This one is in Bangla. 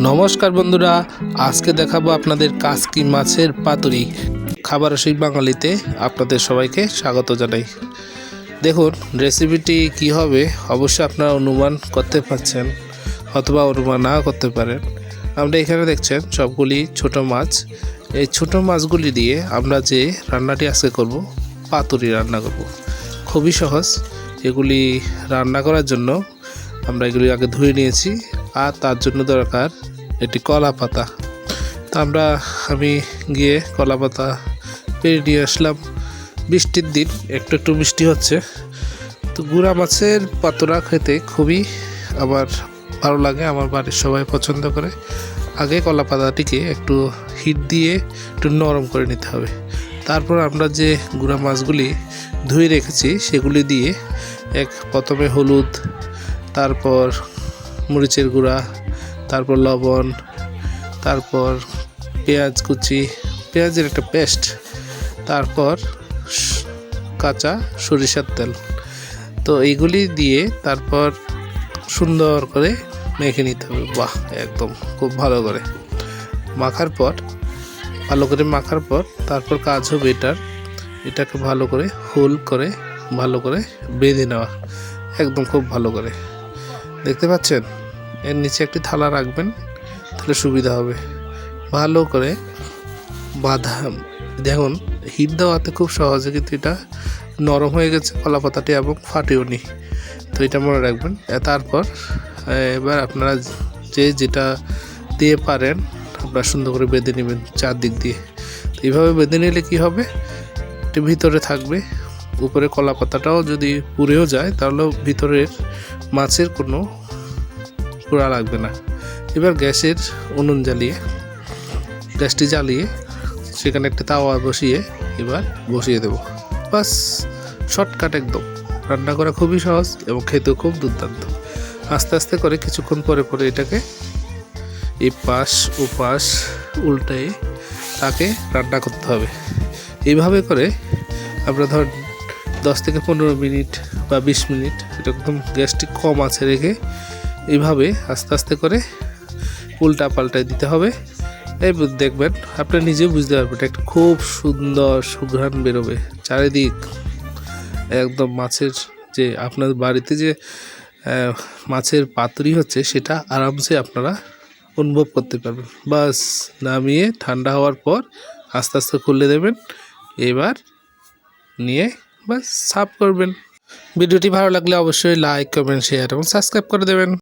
নমস্কার বন্ধুরা, আজকে দেখাবো আপনাদের কাসকি মাছের পাতুরি। খাবার রসিক বাঙালিতে আপনাদের সবাইকে স্বাগত জানাই। দেখুন রেসিপিটি কি হবে অবশ্যই আপনারা অনুমান করতে পারছেন অথবা অনুমান না করতে পারেন। আমরা এখানে দেখছেন সবগুলি ছোট মাছ। এই ছোট মাছগুলি দিয়ে আমরা যে রান্নাটি আজকে করব, পাতুরি রান্না করব। খুবই সহজ। এগুলি রান্না করার জন্য আমরা এগুলি আগে ধুয়ে নিয়েছি, আর তার জন্য দরকার এটি কলা পাতা। তো আমি গিয়ে কলা পাতা পেরে নিয়ে আসলাম। বৃষ্টির দিন একটু একটু বৃষ্টি হচ্ছে, তো গুড়া মাছের পাতুরা খেতে খুবই আমার ভালো লাগে, আমার বাড়ির সবাই পছন্দ করে। আগে কলা পাতাটিকে একটু হিট দিয়ে একটু নরম করে নিতে হবে। তারপর আমরা যে গুড়া মাছগুলি ধুয়ে রেখেছি সেগুলি দিয়ে প্রথমে হলুদ, তারপর মরিচের গুঁড়া, তারপর লবণ, তারপর পেঁয়াজ কুচি, পেঁয়াজের একটা পেস্ট, তারপর কাঁচা সরিষার তেল। তো এইগুলি দিয়ে তারপর সুন্দর করে মেখে নিতে হবে। বাহ, একদম খুব ভালো করে মাখার পর তারপর কাজ হবে এটাকে ভালো করে হোল করে ভালো করে বেঁধে নেওয়া, একদম খুব ভালো করে। দেখতে পাচ্ছেন, এর নিচে একটি থালা রাখবেন, তাহলে সুবিধা হবে। ভালো করে বাঁধা, দেখুন হিট দেওয়াতে খুব সহজে কিন্তু এটা নরম হয়ে গেছে কলা পাতাটি এবং ফাটেও নি। তো এটা মনে রাখবেন। তারপর এবার আপনারা যেটা দিয়ে পারেন আপনারা সুন্দর করে বেঁধে নেবেন চারদিক দিয়ে। তো এইভাবে বেঁধে নিলে কি হবে, এটি ভিতরে থাকবে। উপরে কলা পাতাটাও যদি পুড়েও যায় তাহলেও ভিতরের মাছের কোনো পোড়া লাগবে না। এবার গ্যাসটি জ্বালিয়ে সেখানে একটা তাওয়া বসিয়ে দেব। বাস, শর্টকাট একদম। রান্না করা খুবই সহজ এবং খেতেও খুব দুর্দান্ত। আস্তে আস্তে করে কিছুক্ষণ পরে এটাকে এই পাশ ও পাশ উল্টে তাকে রান্না করতে হবে। এইভাবে করে আমরা ধর 10 থেকে 15 মিনিট বা 20 মিনিট এরকম গ্যাসটি কম আছে রেখে এইভাবে আস্তে আস্তে করে উল্টা পাল্টায় দিতে হবে। এই দেখবেন আপনি নিজেও বুঝতে পারবেন, একটা খুব সুন্দর সুঘ্রাণ বেরোবে চারিদিক। একদম মাছের যে আপনার বাড়িতে যে মাছের পাতুরি হচ্ছে সেটা আরামসে আপনারা অনুভব করতে পারবেন। বাস, নামিয়ে ঠান্ডা হওয়ার পর আস্তে আস্তে খুলে দেবেন। এবার নিয়ে বাস সার্ভ করবেন। ভিডিওটি ভালো লাগলে অবশ্যই লাইক, কমেন্ট, শেয়ার এবং সাবস্ক্রাইব করে দেবেন।